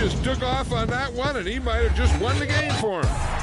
just took off on that one, and he might have just won the game for him.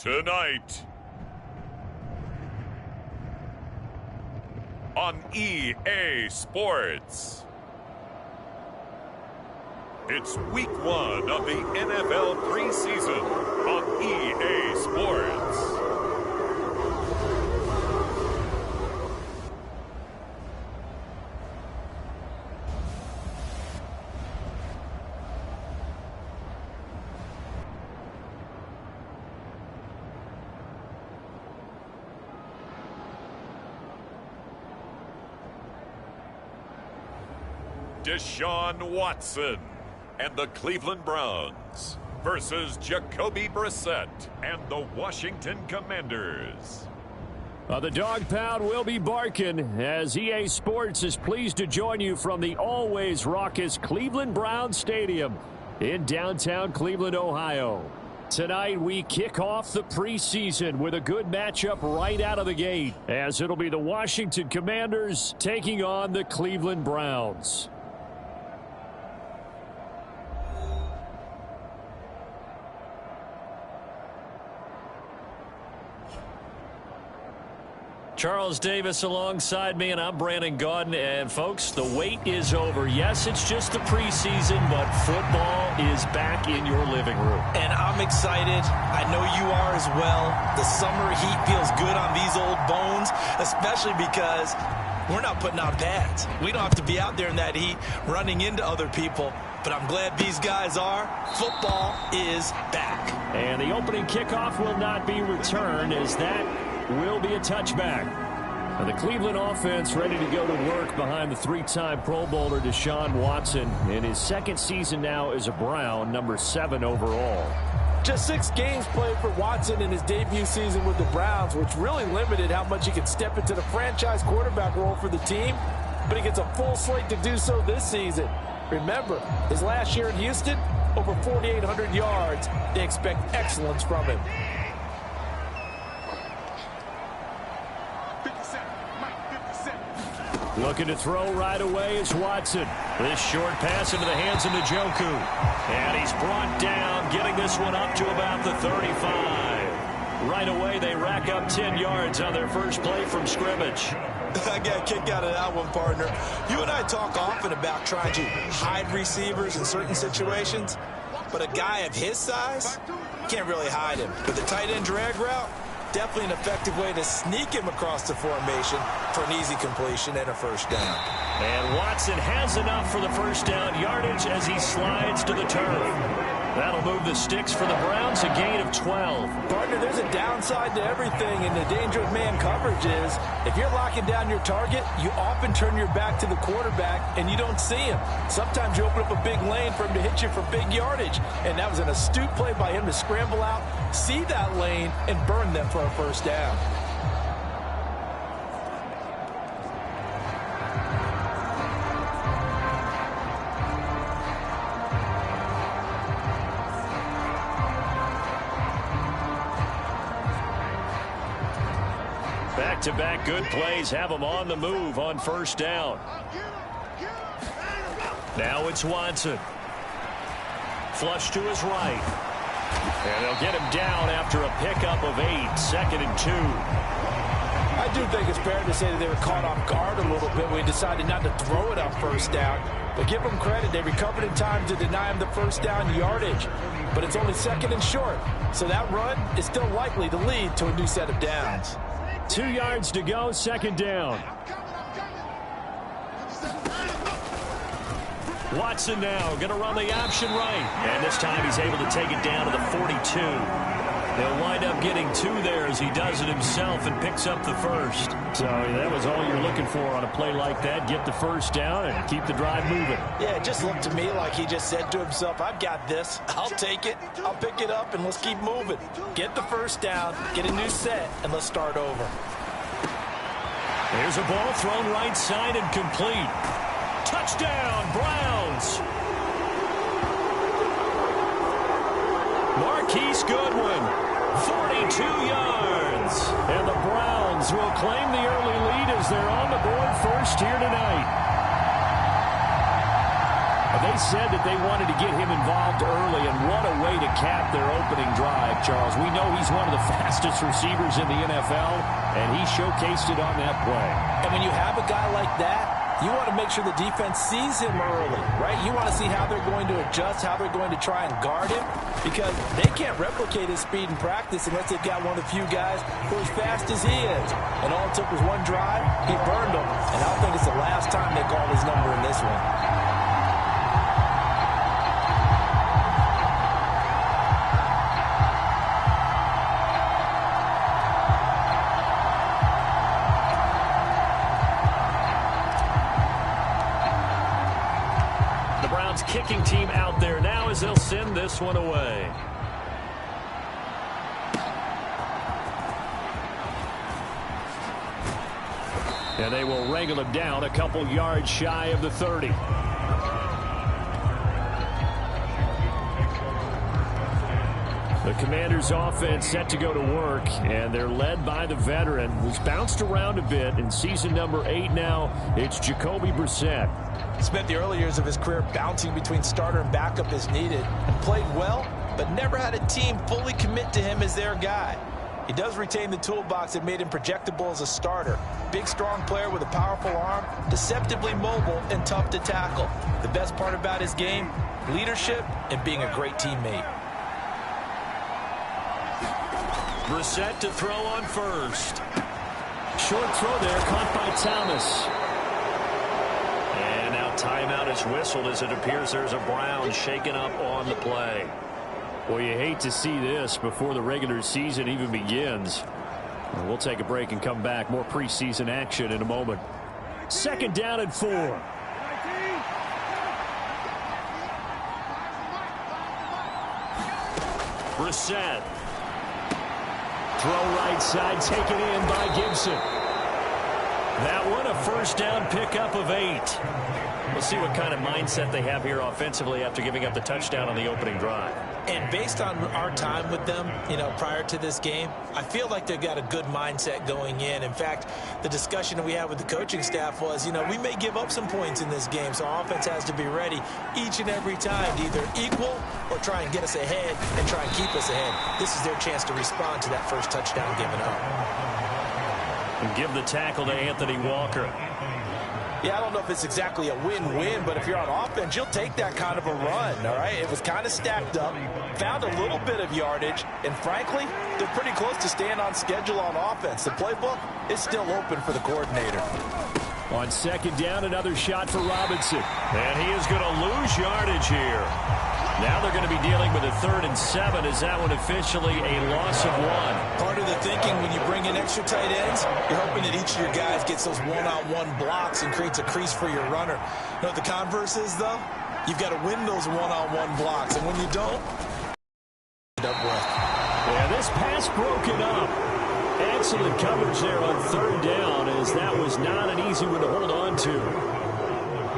Tonight on EA Sports, it's week 1 of the NFL preseason on EA Sports. Deshaun Watson and the Cleveland Browns versus Jacoby Brissett and the Washington Commanders. The dog pound will be barking as EA Sports is pleased to join you from the always raucous Cleveland Browns Stadium in downtown Cleveland, Ohio. Tonight we kick off the preseason with a good matchup right out of the gate, as it'll be the Washington Commanders taking on the Cleveland Browns. Charles Davis alongside me, and I'm Brandon Gaudin. And, folks, the wait is over. Yes, it's just the preseason, but football is back in your living room. And I'm excited. I know you are as well. The summer heat feels good on these old bones, especially because we're not putting on pads. We don't have to be out there in that heat running into other people. But I'm glad these guys are. Football is back. And the opening kickoff will not be returned, as that will be a touchback. Now the Cleveland offense ready to go to work behind the three-time Pro Bowler Deshaun Watson in his second season now as a Brown, number 7 overall. Just 6 games played for Watson in his debut season with the Browns, which really limited how much he could step into the franchise quarterback role for the team. But he gets a full slate to do so this season. Remember, his last year in Houston, over 4,800 yards. They expect excellence from him. Looking to throw right away is Watson. This short pass into the hands of Njoku. And he's brought down, getting this one up to about the 35. Right away, they rack up 10 yards on their first play from scrimmage. I got a kick out of that one, partner. You and I talk often about trying to hide receivers in certain situations, but a guy of his size, can't really hide him. But the tight end drag route, definitely an effective way to sneak him across the formation for an easy completion and a first down. And Watson has enough for the first down yardage as he slides to the turf. That'll move the sticks for the Browns, a gain of 12. Partner, there's a downside to everything, and the danger of man coverage is if you're locking down your target, you often turn your back to the quarterback and you don't see him. Sometimes you open up a big lane for him to hit you for big yardage, and that was an astute play by him to scramble out, see that lane, and burn them for a first down. Back-to-back good plays have them on the move on first down. Now it's Watson. Flush to his right. And they'll get him down after a pickup of 8, 2nd and 2. I do think it's fair to say that they were caught off guard a little bit when we decided not to throw it on first down. But give them credit, they recovered in time to deny him the first down yardage. But it's only 2nd and short, so that run is still likely to lead to a new set of downs. 2 yards to go, 2nd down. Watson now going to run the option right. And this time he's able to take it down to the 42. He'll wind up getting 2 there as he does it himself and picks up the first. So that was all you're looking for on a play like that. Get the first down and keep the drive moving. Yeah, it just looked to me like he just said to himself, I've got this. I'll take it. I'll pick it up, and let's keep moving. Get the first down, get a new set, and let's start over. There's a ball thrown right side and complete. Touchdown, Browns. Marquise Goodwin, 42 yards. And the Browns will claim the early lead as they're on the board first here tonight. They said that they wanted to get him involved early, and what a way to cap their opening drive, Charles. We know he's one of the fastest receivers in the NFL, and he showcased it on that play. And when you have a guy like that, you want to make sure the defense sees him early, right? You want to see how they're going to adjust, how they're going to try and guard him, because they can't replicate his speed in practice unless they've got one of the few guys who are as fast as he is. And all it took was one drive, he burned them, and I don't think it's the last time they called his number in this one. Kicking team out there now as they'll send this one away. And they will wrangle him down a couple yards shy of the 30. The Commanders' offense set to go to work, and they're led by the veteran who's bounced around a bit in season number 8 now. It's Jacoby Brissett. Spent the early years of his career bouncing between starter and backup as needed, and played well, but never had a team fully commit to him as their guy. He does retain the toolbox that made him projectable as a starter. Big, strong player with a powerful arm, deceptively mobile, and tough to tackle. The best part about his game, leadership and being a great teammate. Brissett to throw on first. Short throw there, caught by Thomas. And now timeout is whistled as it appears there's a Brown shaken up on the play. Well, you hate to see this before the regular season even begins. We'll take a break and come back. More preseason action in a moment. 2nd down and 4. Brissett. Throw right side, taken in by Gibson. That one a 1st down pickup of 8. We'll see what kind of mindset they have here offensively after giving up the touchdown on the opening drive. And based on our time with them, prior to this game, I feel like they've got a good mindset going in. In fact, the discussion that we had with the coaching staff was, we may give up some points in this game, so our offense has to be ready each and every time to either equal or try and get us ahead and try and keep us ahead. This is their chance to respond to that first touchdown given up. And give the tackle to Anthony Walker. Yeah, I don't know if it's exactly a win-win, but if you're on offense, you'll take that kind of a run, all right? It was kind of stacked up, found a little bit of yardage, and frankly, they're pretty close to staying on schedule on offense. The playbook is still open for the coordinator. On 2nd down, another shot for Robinson. And he is going to lose yardage here. Now they're going to be dealing with a 3rd and 7. Is that one officially a loss of 1? Part of the thinking when you bring in extra tight ends, you're hoping that each of your guys gets those one-on-one blocks and creates a crease for your runner. You know what the converse is, though? You've got to win those one-on-one blocks, and when you don't, yeah, this pass broken up. Excellent coverage there on 3rd down, as that was not an easy one to hold on to.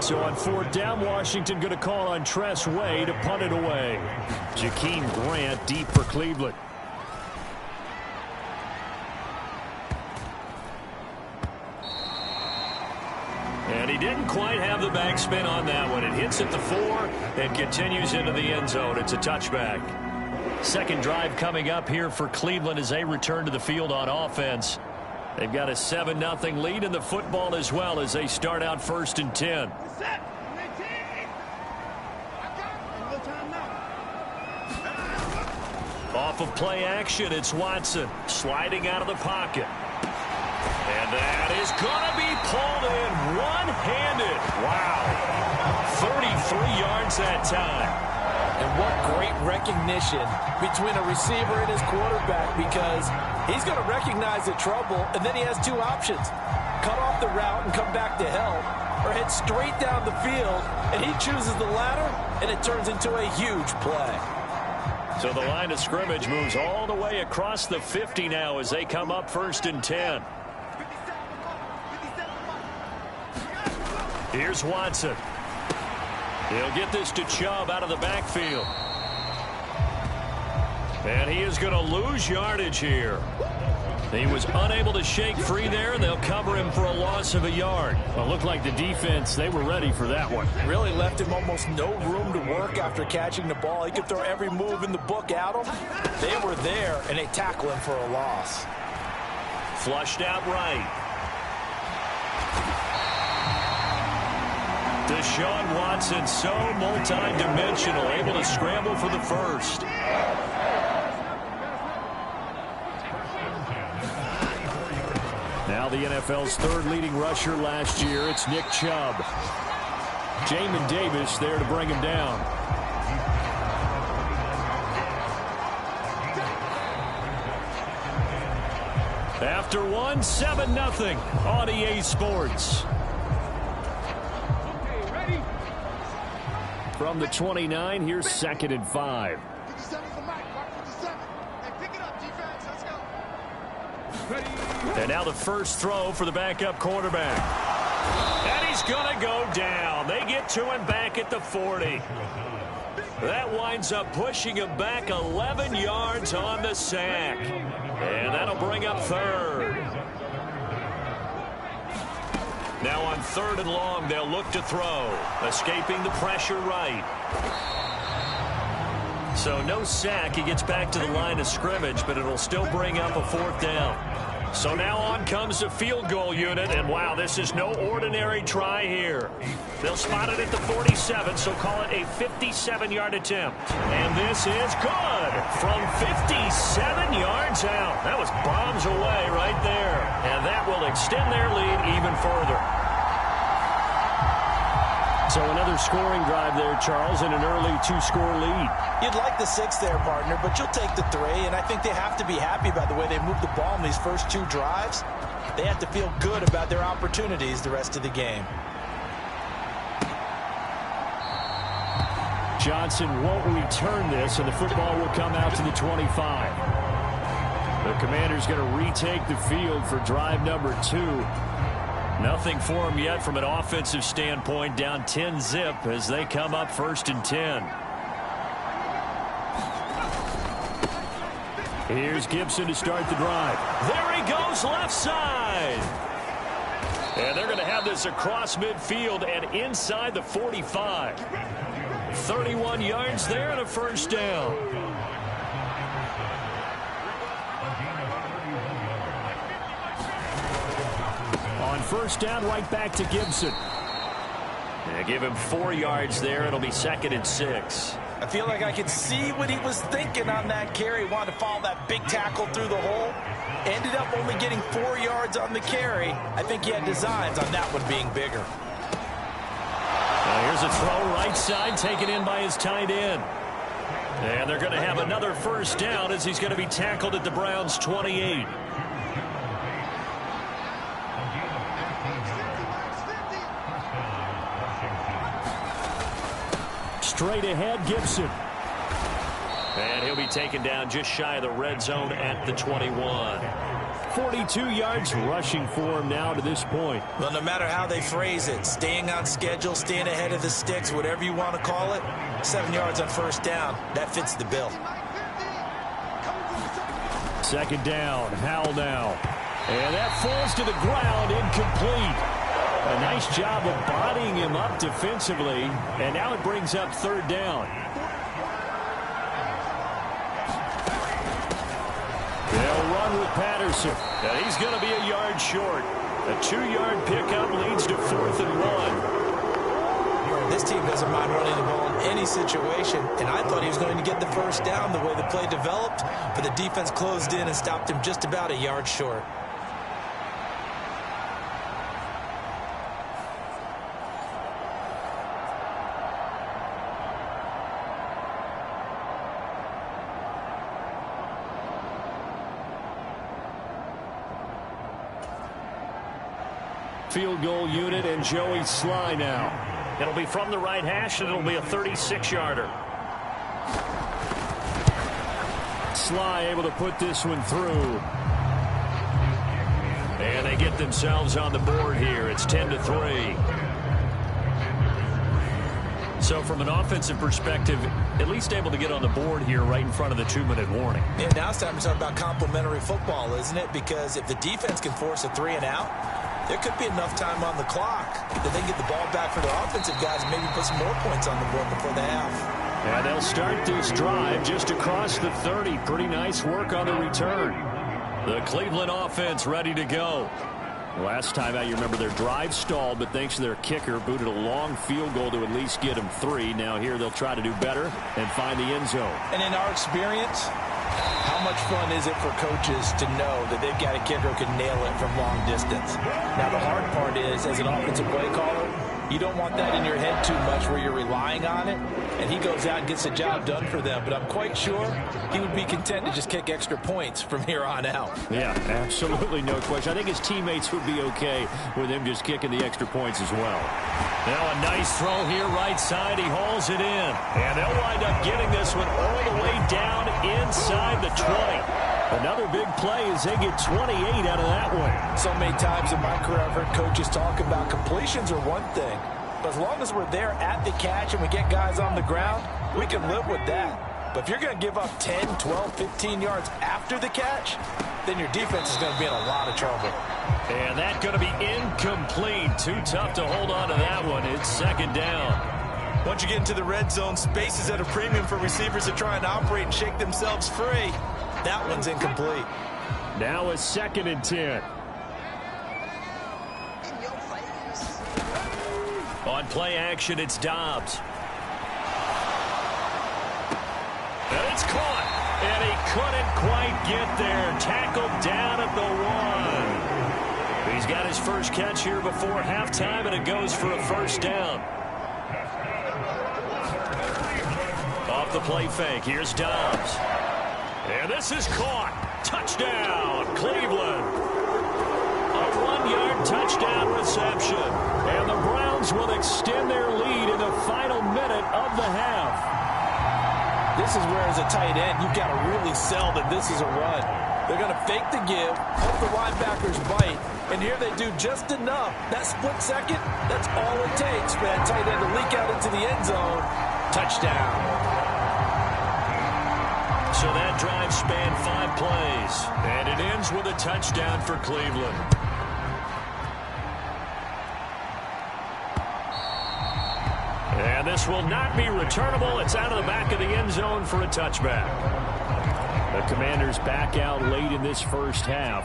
So on 4th down, Washington going to call on Tress Way to punt it away. Jakeem Grant deep for Cleveland. And he didn't quite have the backspin on that one. It hits at the 4 and continues into the end zone. It's a touchback. 2nd drive coming up here for Cleveland as they return to the field on offense. They've got a 7-0 lead in the football as well as they start out 1st and 10. Off of play action, it's Watson sliding out of the pocket. And that is going to be pulled in one-handed. Wow. 33 yards that time. And what great recognition between a receiver and his quarterback, because he's going to recognize the trouble, and then he has 2 options. Cut off the route and come back to help, or head straight down the field, and he chooses the latter, and it turns into a huge play. So the line of scrimmage moves all the way across the 50 now as they come up 1st and 10. Here's Watson. He'll get this to Chubb out of the backfield. And he is going to lose yardage here. He was unable to shake free there, and they'll cover him for a loss of a yard. Well, it looked like the defense, they were ready for that one. Really left him almost no room to work after catching the ball. He could throw every move in the book at him. They were there, and they tackle him for a loss. Flushed out right. Deshaun Watson, so multi-dimensional, able to scramble for the 1st. Now the NFL's 3rd leading rusher last year, it's Nick Chubb. Jamin Davis there to bring him down. After 7-0 on EA Sports. From the 29, here's 2nd and 5. And now the first throw for the backup quarterback. And he's going to go down. They get to him back at the 40. That winds up pushing him back 11 yards on the sack. And that'll bring up 3rd. Now on 3rd and long, they'll look to throw. Escaping the pressure right. So no sack. He gets back to the line of scrimmage, but it'll still bring up a 4th down. So now on comes the field goal unit, and wow, this is no ordinary try here. They'll spot it at the 47, so call it a 57-yard attempt. And this is good from 57 yards out. That was bombs away right there, and that will extend their lead even further. So another scoring drive there, Charles, and an early 2-score lead. You'd like the 6 there, partner, but you'll take the 3, and I think they have to be happy by the way they moved the ball in these first 2 drives. They have to feel good about their opportunities the rest of the game. Johnson won't return this, and the football will come out to the 25. The Commanders going to retake the field for drive number 2. Nothing for them yet from an offensive standpoint, down 10-zip as they come up 1st and 10. Here's Gibson to start the drive. There he goes, left side. And they're going to have this across midfield and inside the 45. 31 yards there and a 1st down. On 1st down, right back to Gibson. Yeah, give him 4 yards there. It'll be 2nd and 6. I feel like I could see what he was thinking on that carry. He wanted to follow that big tackle through the hole. Ended up only getting 4 yards on the carry. I think he had designs on that one being bigger. Here's a throw right side taken in by his tight end. And they're going to have another 1st down as he's going to be tackled at the Browns' 28. Straight ahead, Gibson. And he'll be taken down just shy of the red zone at the 21. 42 yards rushing for him now to this point. Well, no matter how they phrase it, staying on schedule, staying ahead of the sticks, whatever you want to call it, 7 yards on 1st down, that fits the bill. 2nd down, Howell now. And that falls to the ground, incomplete. A nice job of bodying him up defensively, and now it brings up 3rd down. They'll run with Patterson. And he's going to be a yard short. A 2-yard pickup leads to 4th and 1. This team doesn't mind running the ball in any situation, and I thought he was going to get the 1st down the way the play developed, but the defense closed in and stopped him just about a yard short. Field goal unit and Joey Sly now. It'll be from the right hash, and it'll be a 36-yarder. Sly able to put this one through. And they get themselves on the board here. It's 10-3. So from an offensive perspective, at least able to get on the board here right in front of the 2-minute warning. Yeah, now it's time to talk about complementary football, isn't it? Because if the defense can force a 3-and-out, there could be enough time on the clock that they can get the ball back for their offensive guys and maybe put some more points on the board before the half. And they'll start this drive just across the 30. Pretty nice work on the return. The Cleveland offense ready to go. Last time out, you remember their drive stalled, but thanks to their kicker, booted a long field goal to at least get them 3. Now here they'll try to do better and find the end zone. And in our experience, how much fun is it for coaches to know that they've got a kicker who can nail it from long distance? Now, the hard part is, as an offensive play caller, you don't want that in your head too much where you're relying on it, and he goes out and gets the job done for them. But I'm quite sure he would be content to just kick extra points from here on out. Yeah, absolutely no question. I think his teammates would be okay with him just kicking the extra points as well. Now a nice throw here right side. He hauls it in. And they'll wind up getting this one all the way down inside the 20. Another big play as they get 28 out of that one. So many times in my career, I've heard coaches talk about completions are one thing. But as long as we're there at the catch and we get guys on the ground, we can live with that. But if you're going to give up 10, 12, 15 yards after the catch, then your defense is going to be in a lot of trouble. And that's going to be incomplete. Too tough to hold on to that one. It's 2nd down. Once you get into the red zone, space is at a premium for receivers that try and operate and shake themselves free. That one's incomplete. Now a 2nd and 10. On play action, it's Dobbs. And it's caught. And he couldn't quite get there. Tackled down at the 1. He's got his first catch here before halftime, and it goes for a first down. Off the play fake, here's Dobbs. And this is caught. Touchdown, Cleveland. A 1-yard touchdown reception. And the Browns will extend their lead in the final minute of the half. This is where, as a tight end, you've got to really sell that this is a run. They're going to fake the give, hope the linebackers bite, and here they do just enough. That split second, that's all it takes for that tight end to leak out into the end zone. Touchdown. So that drive spanned 5 plays, and it ends with a touchdown for Cleveland. And this will not be returnable. It's out of the back of the end zone for a touchback. The Commanders back out late in this first half.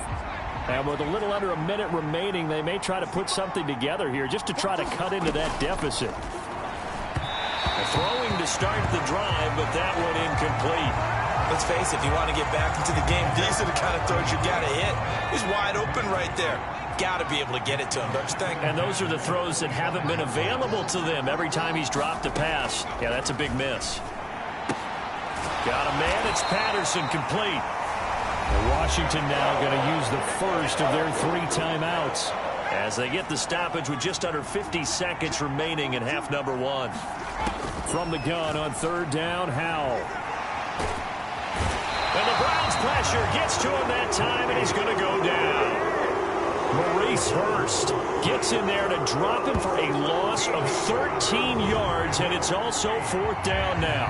And with a little under a minute remaining, they may try to put something together here just to try to cut into that deficit. Throwing to start the drive, but that one incomplete. Let's face it, if you want to get back into the game, these are the kind of throws you got to hit. He's wide open right there. Got to be able to get it to him, don't you think? And those are the throws that haven't been available to them every time he's dropped a pass. Yeah, that's a big miss. Got a man, it's Patterson, complete. And Washington now going to use the first of their 3 timeouts as they get the stoppage with just under 50 seconds remaining in half number 1. From the gun on 3rd down, Howell. And the Browns pressure gets to him that time, and he's going to go down. Maurice Hurst gets in there to drop him for a loss of 13 yards, and it's also 4th down now.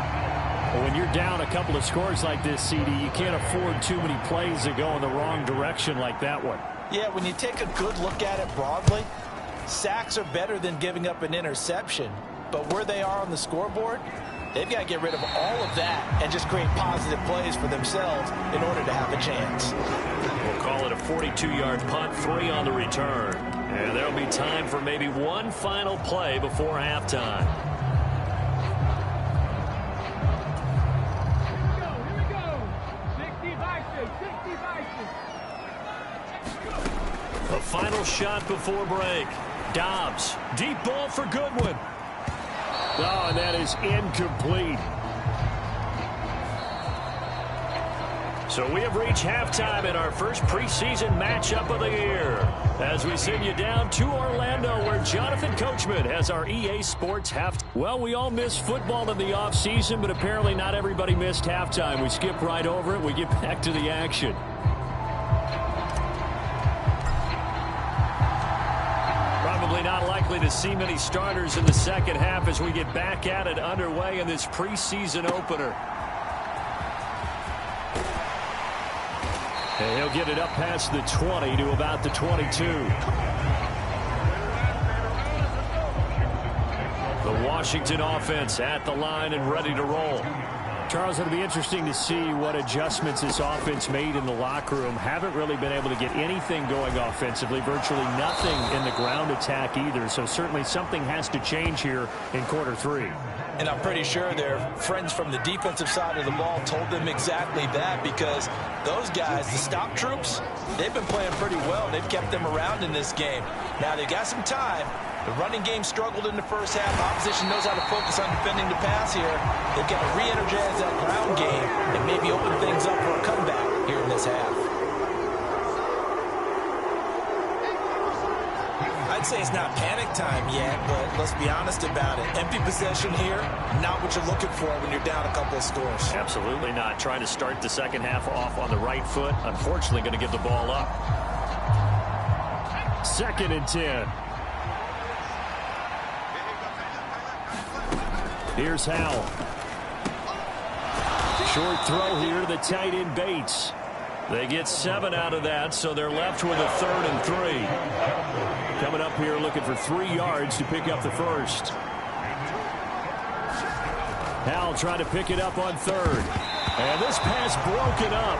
Well, when you're down a couple of scores like this, CD, you can't afford too many plays that go in the wrong direction like that one. Yeah, when you take a good look at it broadly, sacks are better than giving up an interception. But where they are on the scoreboard, they've got to get rid of all of that and just create positive plays for themselves in order to have a chance. We'll call it a 42-yard punt, 3 on the return. And there'll be time for maybe one final play before halftime. A final shot before break. Dobbs, deep ball for Goodwin. Oh, and that is incomplete. So we have reached halftime in our first preseason matchup of the year as we send you down to Orlando where Jonathan Coachman has our EA Sports halftime. Well, we all miss football in the offseason, but apparently not everybody missed halftime. We skip right over it. We get back to the action. Probably not likely to see many starters in the second half as we get back at it underway in this preseason opener. And he'll get it up past the 20 to about the 22. The Washington offense at the line and ready to roll. Charles, it'll be interesting to see what adjustments this offense made in the locker room. Haven't really been able to get anything going offensively, virtually nothing in the ground attack either. So certainly something has to change here in quarter 3. And I'm pretty sure their friends from the defensive side of the ball told them exactly that, because those guys, the stop troops, they've been playing pretty well. They've kept them around in this game. Now they've got some time. The running game struggled in the first half. Opposition knows how to focus on defending the pass here. They've got to re-energize that ground game and maybe open things up for a comeback here in this half. I'd say it's not panic time yet, but let's be honest about it. Empty possession here, not what you're looking for when you're down a couple of scores. Absolutely not. Trying to start the second half off on the right foot. Unfortunately, going to give the ball up. 2nd and 10. Here's Howell. Short throw here to the tight end Bates. They get 7 out of that, so they're left with a 3rd and 3. Coming up here looking for 3 yards to pick up the first. Howell trying to pick it up on third. And this pass broken up.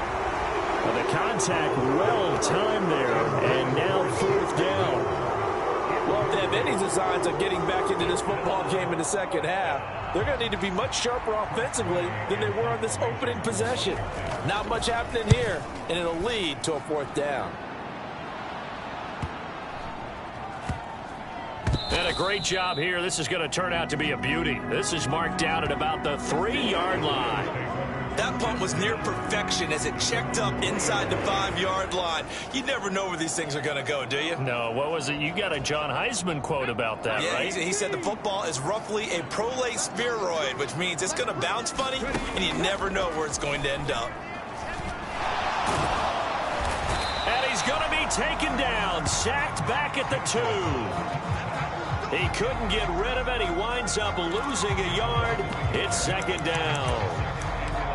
The contact well timed there. And now fourth down. Well, if they have any designs of getting back into this football game in the second half, they're going to need to be much sharper offensively than they were on this opening possession. Not much happening here, and it'll lead to a fourth down. And a great job here. This is going to turn out to be a beauty. This is marked down at about the 3-yard line. That punt was near perfection as it checked up inside the 5-yard line. You never know where these things are going to go, do you? No, what was it? You got a John Heisman quote about that, yeah, right? He said the football is roughly a prolate spheroid, which means it's going to bounce funny, and you never know where it's going to end up. And he's going to be taken down, sacked back at the 2. He couldn't get rid of it. He winds up losing a yard. It's second down.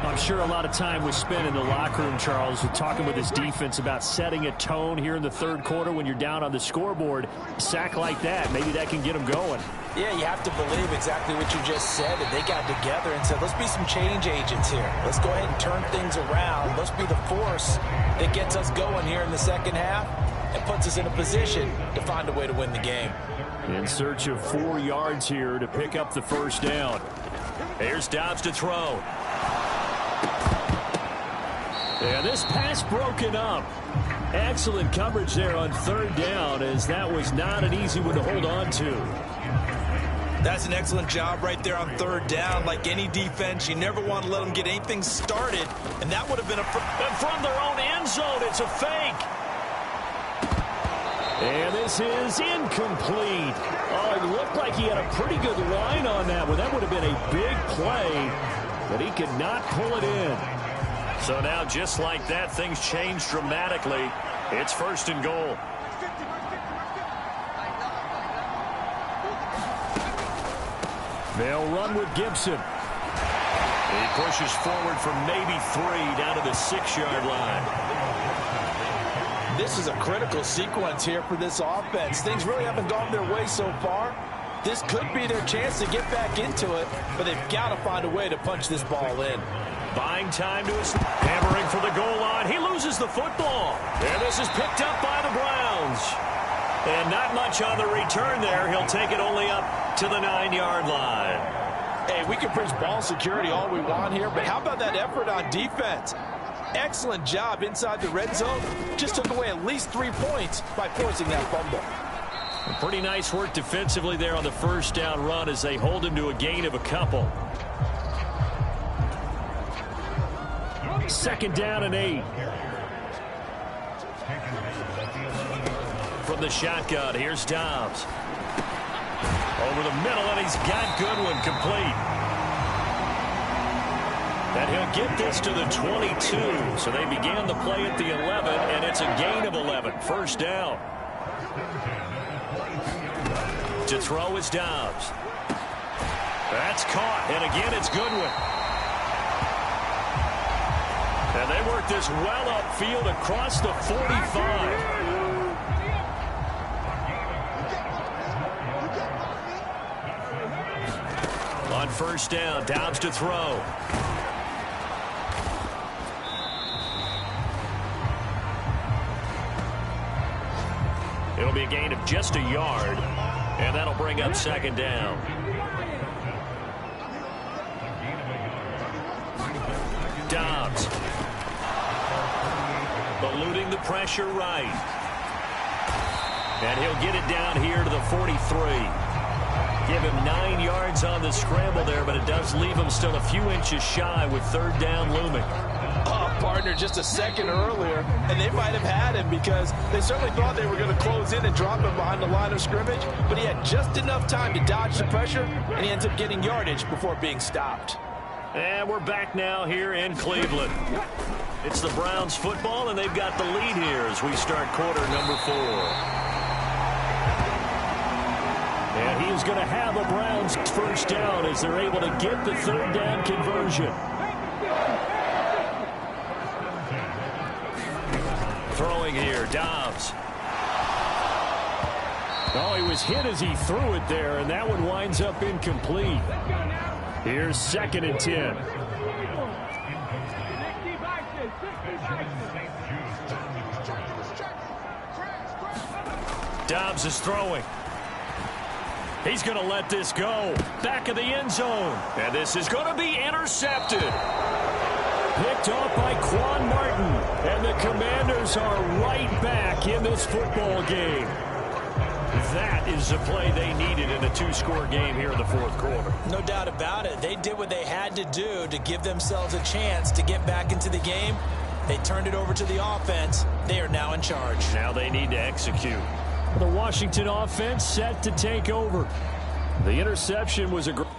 I'm sure a lot of time was spent in the locker room, Charles, talking with his defense about setting a tone here in the third quarter when you're down on the scoreboard. A sack like that, maybe that can get him going. Yeah, you have to believe exactly what you just said. And they got together and said, let's be some change agents here. Let's go ahead and turn things around. Let's be the force that gets us going here in the second half and puts us in a position to find a way to win the game. In search of 4 yards here to pick up the first down. Here's Dobbs to throw. Yeah, this pass broken up. Excellent coverage there on third down, as that was not an easy one to hold on to. That's an excellent job right there on third down. Like any defense, you never want to let them get anything started, and that would have been And from their own end zone, it's a fake. And this is incomplete. Oh, it looked like he had a pretty good line on that one. That would have been a big play, but he could not pull it in. So now, just like that, things change dramatically. It's first and goal. They'll run with Gibson. He pushes forward for maybe 3 down to the 6-yard line. This is a critical sequence here for this offense. Things really haven't gone their way so far. This could be their chance to get back into it, but they've got to find a way to punch this ball in. Buying time to his hammering for the goal line. He loses the football. And this is picked up by the Browns. And not much on the return there. He'll take it only up to the 9-yard line. Hey, we can preach ball security all we want here, but how about that effort on defense? Excellent job inside the red zone. Just took away at least 3 points by forcing that fumble. Pretty nice work defensively there on the first down run as they hold him to a gain of a couple. Second down and 8. From the shotgun, here's Dobbs. Over the middle, and he's got Goodwin complete. And he'll get this to the 22. So they began the play at the 11, and it's a gain of 11. First down. To throw is Dobbs. That's caught, and again it's Goodwin. And they work this well upfield across the 45. On first down, Dobbs to throw. It'll be a gain of just a yard, and that'll bring up second down. Dobbs. Eluding the pressure right. And he'll get it down here to the 43. Give him 9 yards on the scramble there, but it does leave him still a few inches shy with third down looming. Oh, partner, just a second earlier, and they might have had him because they certainly thought they were going to close in and drop him behind the line of scrimmage, but he had just enough time to dodge the pressure, and he ends up getting yardage before being stopped. And we're back now here in Cleveland. It's the Browns football, and they've got the lead here as we start quarter number 4. And he's going to have a Browns first down as they're able to get the third down conversion. Throwing here, Dobbs. Oh, he was hit as he threw it there, and that one winds up incomplete. Here's 2nd and 10. Dobbs is throwing. He's going to let this go. Back of the end zone. And this is going to be intercepted. Picked off by Quan Martin. And the Commanders are right back in this football game. That is the play they needed in a 2-score game here in the 4th quarter. No doubt about it. They did what they had to do to give themselves a chance to get back into the game. They turned it over to the offense. They are now in charge. Now they need to execute. The Washington offense set to take over. The interception was a great...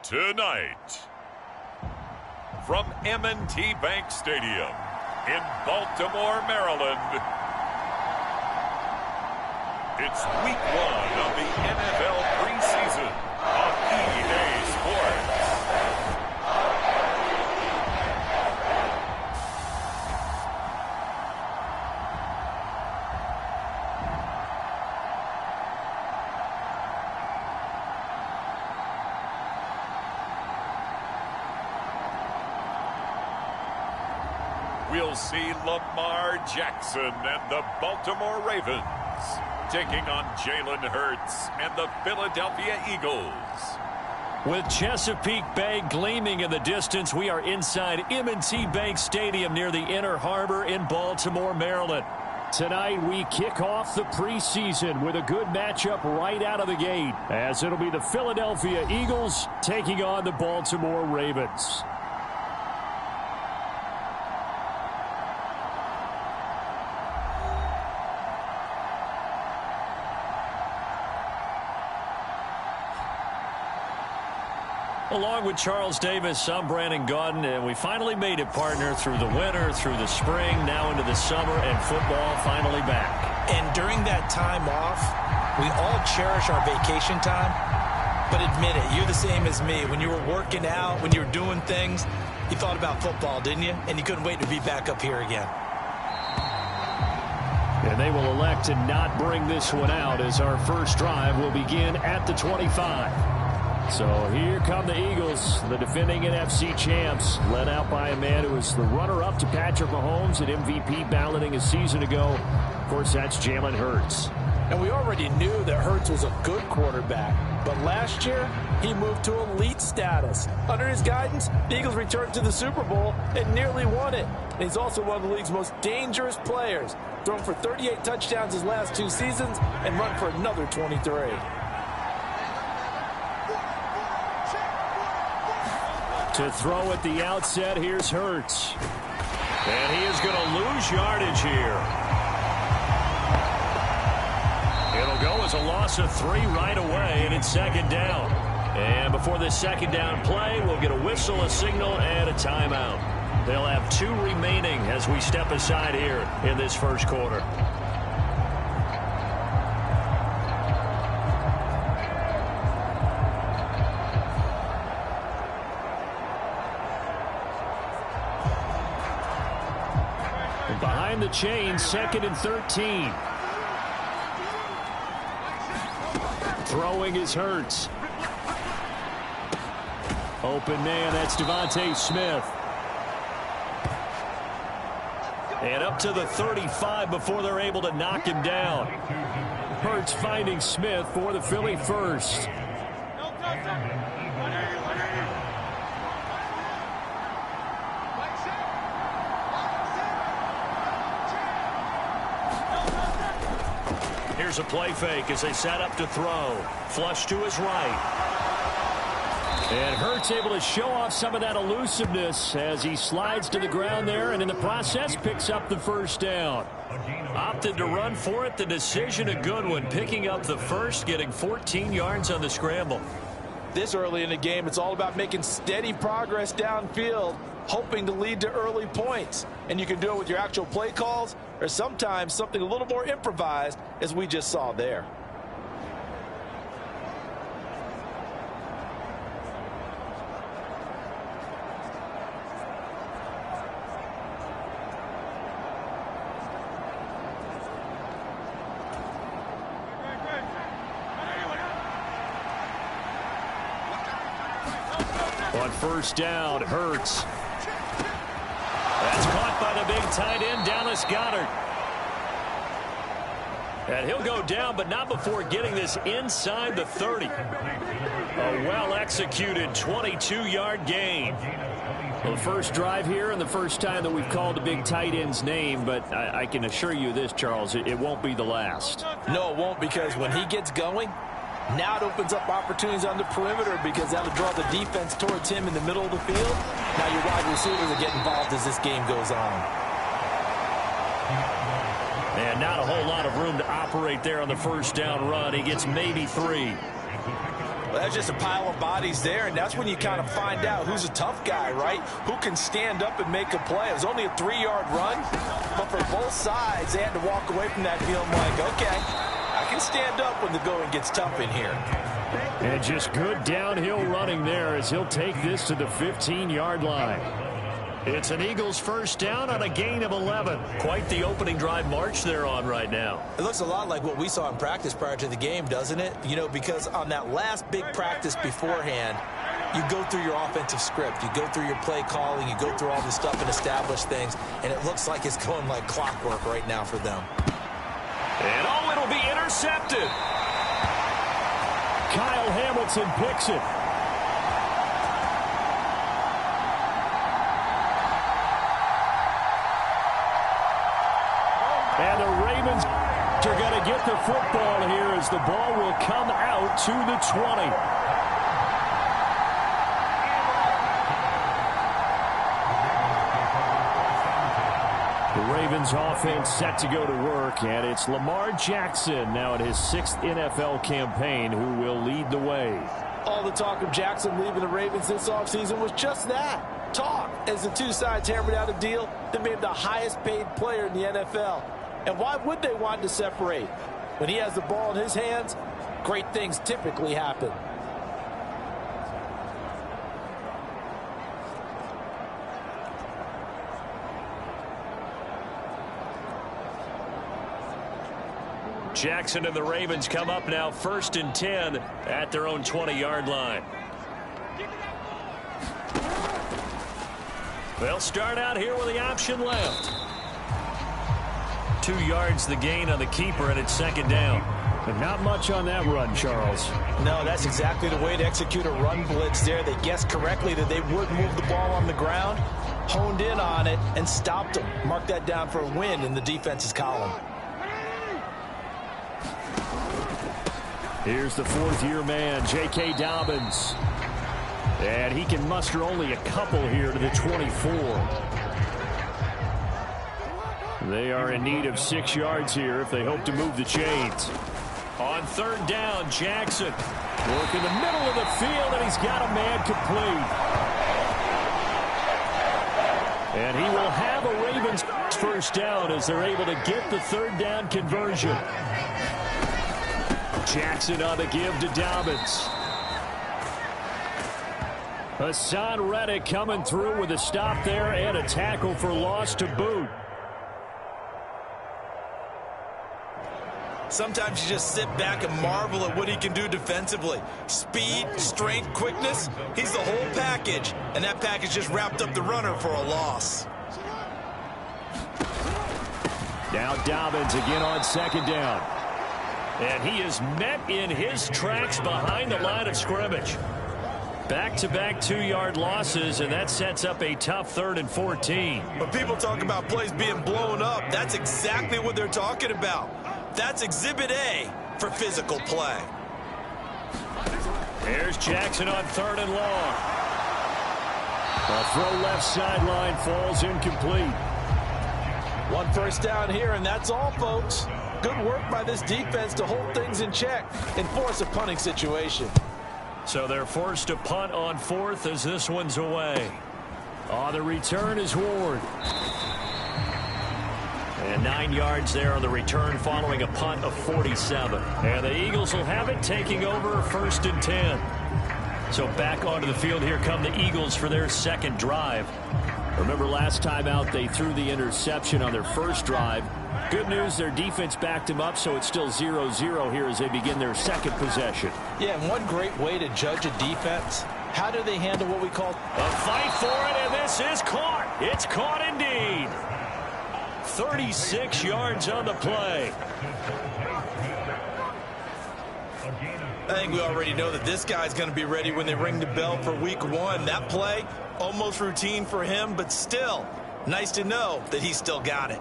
Tonight, from M&T Bank Stadium in Baltimore, Maryland, it's Week 1 of the NFL preseason on EA Sports. We'll see Lamar Jackson and the Baltimore Ravens taking on Jalen Hurts and the Philadelphia Eagles. With Chesapeake Bay gleaming in the distance, we are inside M&T Bank Stadium near the Inner Harbor in Baltimore, Maryland. Tonight, we kick off the preseason with a good matchup right out of the gate, as it'll be the Philadelphia Eagles taking on the Baltimore Ravens. Along with Charles Davis, I'm Brandon Gaudin, and we finally made it, partner, through the winter, through the spring, now into the summer, and football finally back. And during that time off, we all cherish our vacation time. But admit it, you're the same as me. When you were working out, when you were doing things, you thought about football, didn't you? And you couldn't wait to be back up here again. And they will elect to not bring this one out, as our first drive will begin at the 25. So here come the Eagles, the defending NFC champs, led out by a man who was the runner-up to Patrick Mahomes at MVP balloting a season ago. Of course, that's Jalen Hurts. And we already knew that Hurts was a good quarterback. But last year, he moved to elite status. Under his guidance, the Eagles returned to the Super Bowl and nearly won it. And he's also one of the league's most dangerous players. Thrown for 38 touchdowns his last 2 seasons and run for another 23. To throw at the outset, here's Hurts. And he is going to lose yardage here. It'll go as a loss of 3 right away, and it's 2nd down. And before this 2nd down play, we'll get a whistle, a signal, and a timeout. They'll have 2 remaining as we step aside here in this first quarter. Behind the chain, 2nd and 13. Throwing is Hurts. Open man, that's Devontae Smith. And up to the 35 before they're able to knock him down. Hurts finding Smith for the Philly first. Here's a play fake as they set up to throw. Flush to his right. And Hurts able to show off some of that elusiveness as he slides to the ground there, and in the process picks up the first down. Opted to run for it. The decision a good one. Picking up the first, getting 14 yards on the scramble. This early in the game, it's all about making steady progress downfield, hoping to lead to early points. And you can do it with your actual play calls, or sometimes something a little more improvised, as we just saw there. On first down, Hurts. That's caught by the big tight end, Dallas Goedert. And he'll go down, but not before getting this inside the 30. A well-executed 22-yard gain. Well, the first drive here and the first time that we've called the big tight end's name, but I can assure you this, Charles, it won't be the last. No, it won't, because when he gets going, now it opens up opportunities on the perimeter because that'll draw the defense towards him in the middle of the field. Now your wide receivers will get involved as this game goes on. And not a whole lot of room to operate there on the first down run. He gets maybe 3. Well, that's just a pile of bodies there, and that's when you kind of find out who's a tough guy, right? Who can stand up and make a play. It was only a 3-yard run, but for both sides, they had to walk away from that feeling like, okay, I can stand up when the going gets tough in here. And just good downhill running there as he'll take this to the 15-yard line. It's an Eagles first down on a gain of 11. Quite the opening drive march they're on right now. It looks a lot like what we saw in practice prior to the game, doesn't it? You know, because on that last big practice beforehand, you go through your offensive script. You go through your play calling. You go through all this stuff and establish things. And it looks like it's going like clockwork right now for them. And oh, it'll be intercepted. Kyle Hamilton picks it. And the Ravens are going to get the football here as the ball will come out to the 20. The Ravens offense set to go to work, and it's Lamar Jackson now in his 6th NFL campaign who will lead the way. All the talk of Jackson leaving the Ravens this offseason was just that, talk, as the two sides hammered out a deal that made him the highest paid player in the NFL. And why would they want to separate? When he has the ball in his hands, great things typically happen. Jackson and the Ravens come up now 1st and 10 at their own 20-yard line. They'll start out here with the option left. 2 yards the gain on the keeper, and it's 2nd down. But not much on that run, Charles. No, that's exactly the way to execute a run blitz there. They guessed correctly that they would move the ball on the ground, honed in on it, and stopped them. Mark that down for a win in the defense's column. Here's the 4th-year man, J.K. Dobbins. And he can muster only a couple here to the 24. They are in need of 6 yards here if they hope to move the chains. On 3rd down, Jackson. Work in the middle of the field, and he's got a man complete. And he will have a Ravens first down as they're able to get the 3rd down conversion. Jackson on the give to Dobbins. Hassan Reddick coming through with a stop there and a tackle for loss to boot. Sometimes you just sit back and marvel at what he can do defensively. Speed, strength, quickness, he's the whole package. And that package just wrapped up the runner for a loss. Now Dobbins again on second down. And he is met in his tracks behind the line of scrimmage. Back-to-back 2-yard losses, and that sets up a tough 3rd and 14. When people talk about plays being blown up, that's exactly what they're talking about. That's Exhibit A for physical play. There's Jackson on 3rd and long. A throw left sideline falls incomplete. 1 first down here, and that's all, folks. Good work by this defense to hold things in check and force a punting situation. So they're forced to punt on 4th as this one's away. On the return is Ward. And 9 yards there on the return following a punt of 47. And the Eagles will have it, taking over 1st and 10. So back onto the field, here come the Eagles for their second drive. Remember last time out they threw the interception on their first drive. Good news, their defense backed them up, so it's still 0-0 here as they begin their second possession. Yeah, and one great way to judge a defense, how do they handle what we call a fight for it, and this is caught. It's caught indeed. 36 yards on the play. I think we already know that this guy's going to be ready when they ring the bell for week 1. That play, almost routine for him, but still, nice to know that he's still got it.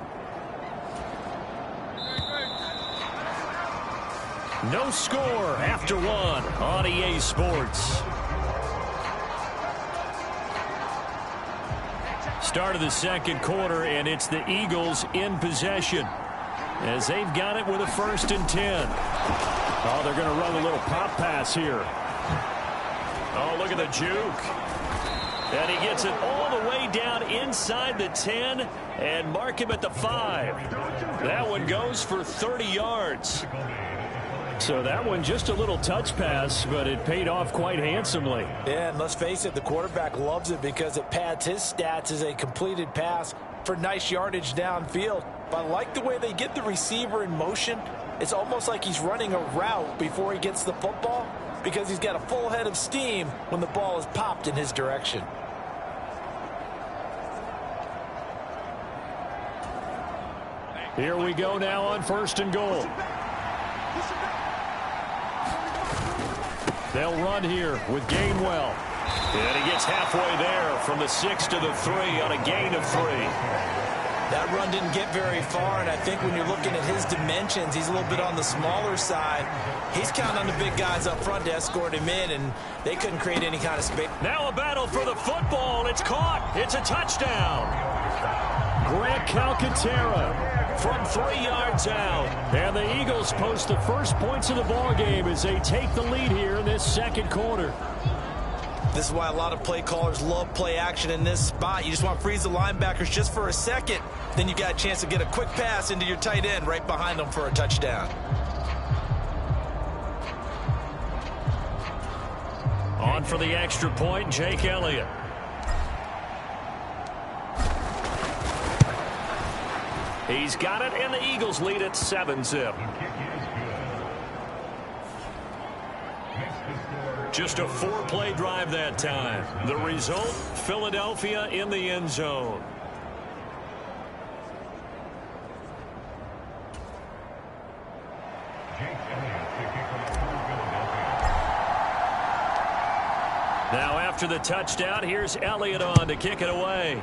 No score after 1 on EA Sports. Start of the second quarter, and it's the Eagles in possession as they've got it with a 1st and 10. Oh, they're going to run a little pop pass here. Oh, look at the juke. And he gets it all the way down inside the 10 and mark him at the 5. That one goes for 30 yards. So that one just a little touch pass, but it paid off quite handsomely. Yeah, and let's face it, the quarterback loves it because it pads his stats as a completed pass for nice yardage downfield. But I like the way they get the receiver in motion. It's almost like he's running a route before he gets the football because he's got a full head of steam when the ball is popped in his direction. Here we go now on 1st and goal. They'll run here with Gainwell. And he gets halfway there from the 6 to the 3 on a gain of 3. That run didn't get very far, and I think when you're looking at his dimensions, he's a little bit on the smaller side. He's counting on the big guys up front to escort him in, and they couldn't create any kind of space. Now a battle for the football. It's caught. It's a touchdown. Grant Calcaterra from 3 yards out. And the Eagles post the first points of the ball game as they take the lead here in this second quarter. This is why a lot of play callers love play action in this spot. You just want to freeze the linebackers just for a second. Then you got a chance to get a quick pass into your tight end right behind them for a touchdown. On for the extra point, Jake Elliott. He's got it, and the Eagles lead at 7-zip. Just a 4-play drive that time. The result, Philadelphia in the end zone. Now after the touchdown, here's Elliott on to kick it away.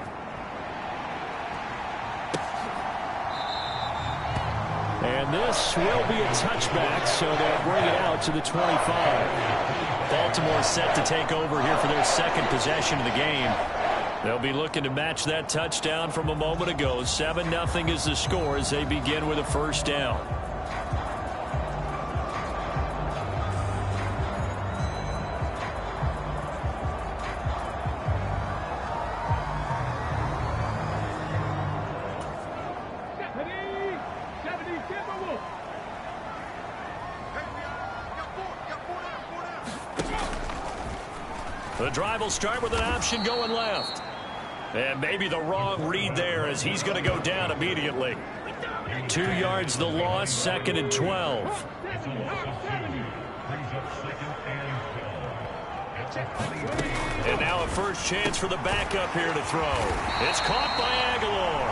And this will be a touchback, so they'll bring it out to the 25. Baltimore set to take over here for their second possession of the game. They'll be looking to match that touchdown from a moment ago. 7-0 is the score as they begin with a first down. The drive will start with an option going left. And maybe the wrong read there as he's going to go down immediately. 2 yards the loss, 2nd and 12. And now a first chance for the backup here to throw. It's caught by Aguilar.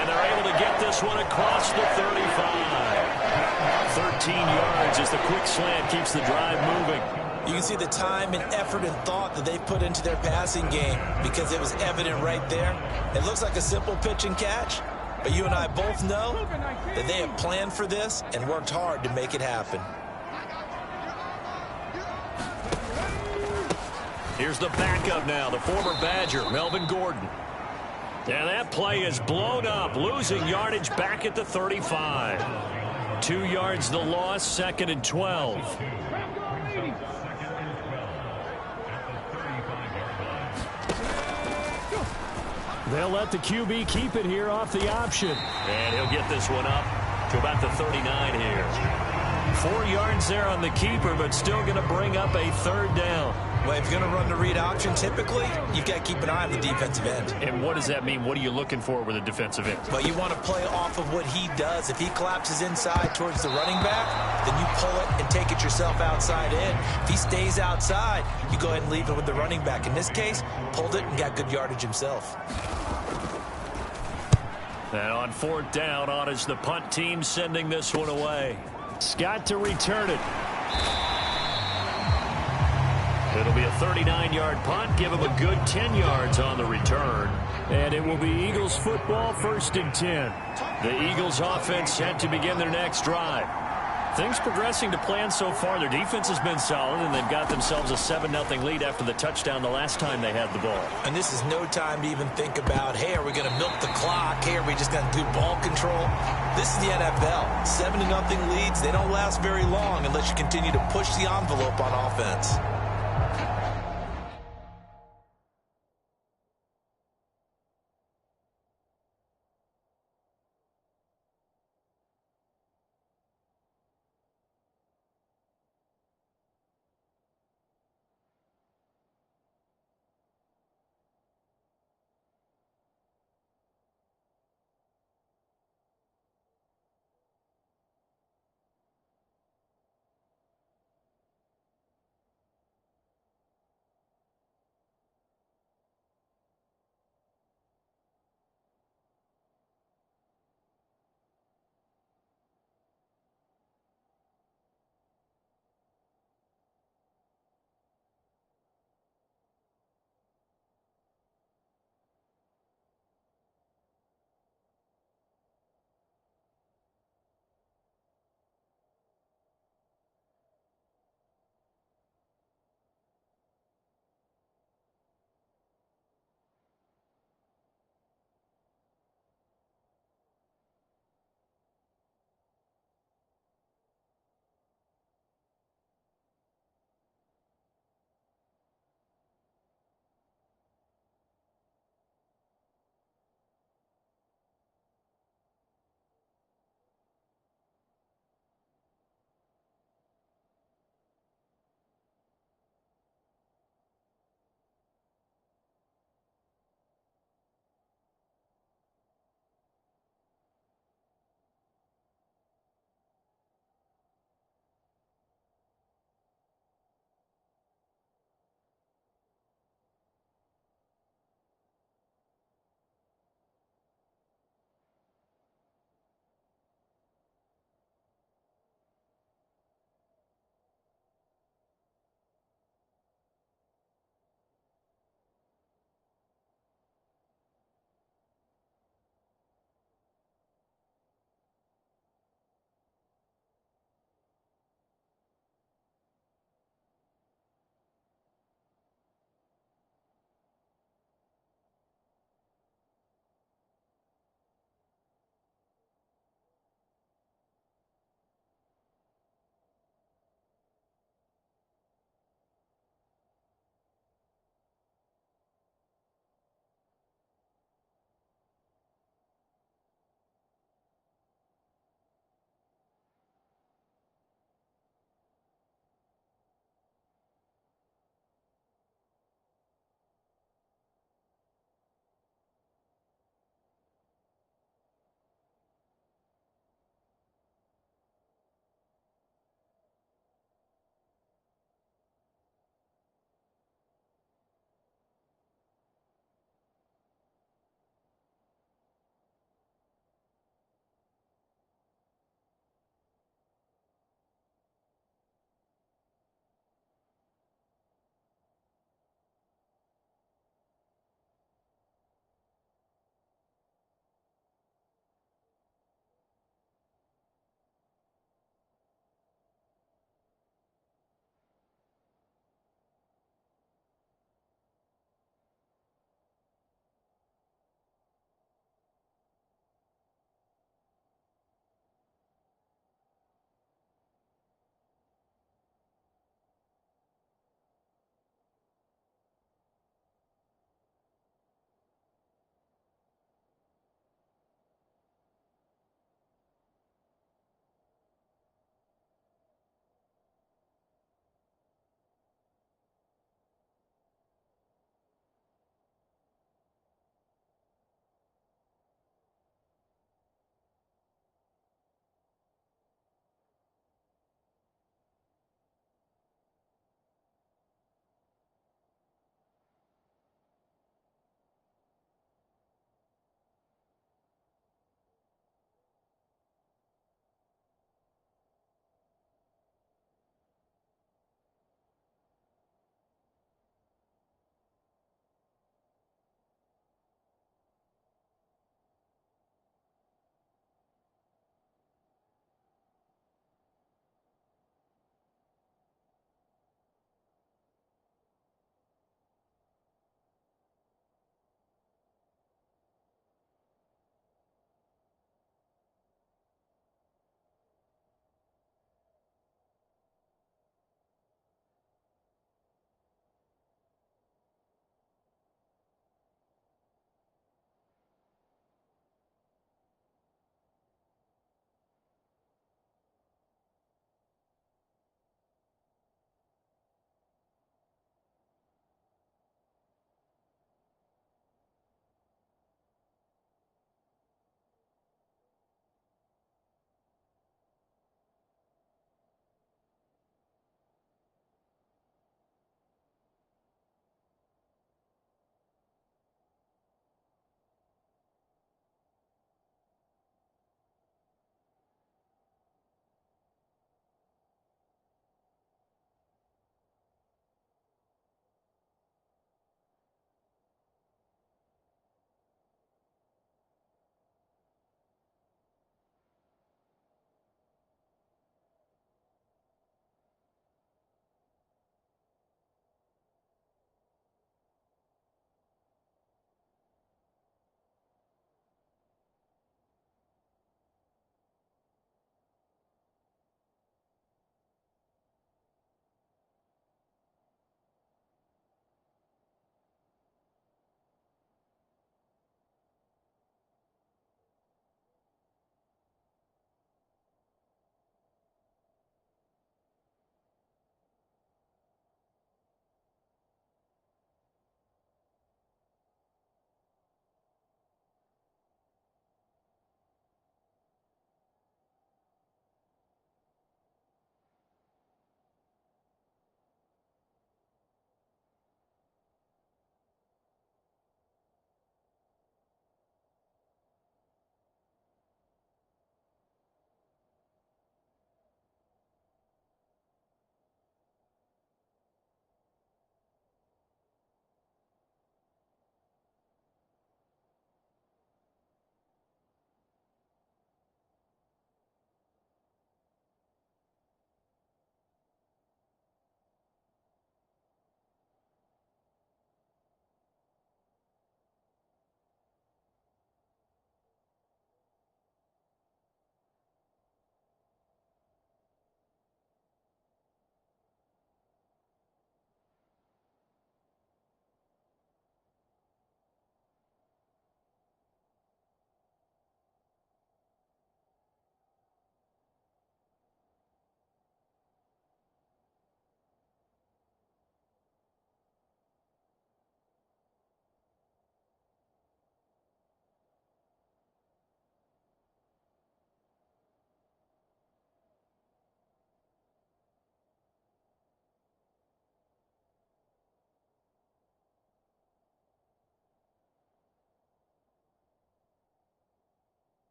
And they're able to get this one across the 35. 13 yards as the quick slant keeps the drive moving. You can see the time and effort and thought that they put into their passing game because it was evident right there. It looks like a simple pitch and catch, but you and I both know that they have planned for this and worked hard to make it happen. Here's the backup now, the former Badger, Melvin Gordon. And that play is blown up, losing yardage back at the 35. 2 yards the loss, 2nd and 12. They'll let the QB keep it here off the option. And he'll get this one up to about the 39 here. 4 yards there on the keeper, but still going to bring up a 3rd down. Well, if you're going to run the read option, typically, you've got to keep an eye on the defensive end. And what does that mean? What are you looking for with a defensive end? Well, you want to play off of what he does. If he collapses inside towards the running back, then you pull it and take it yourself outside in. If he stays outside, you go ahead and leave it with the running back. In this case, pulled it and got good yardage himself. And on 4th down, on is the punt team sending this one away. Scott to return it. It'll be a 39-yard punt. Give him a good 10 yards on the return. And it will be Eagles football, 1st and 10. The Eagles offense set to begin their next drive. Things progressing to plan so far. Their defense has been solid, and they've got themselves a 7-0 lead after the touchdown the last time they had the ball. And this is no time to even think about, hey, are we going to milk the clock? Hey, are we just going to do ball control? This is the NFL. 7-0 leads, they don't last very long unless you continue to push the envelope on offense.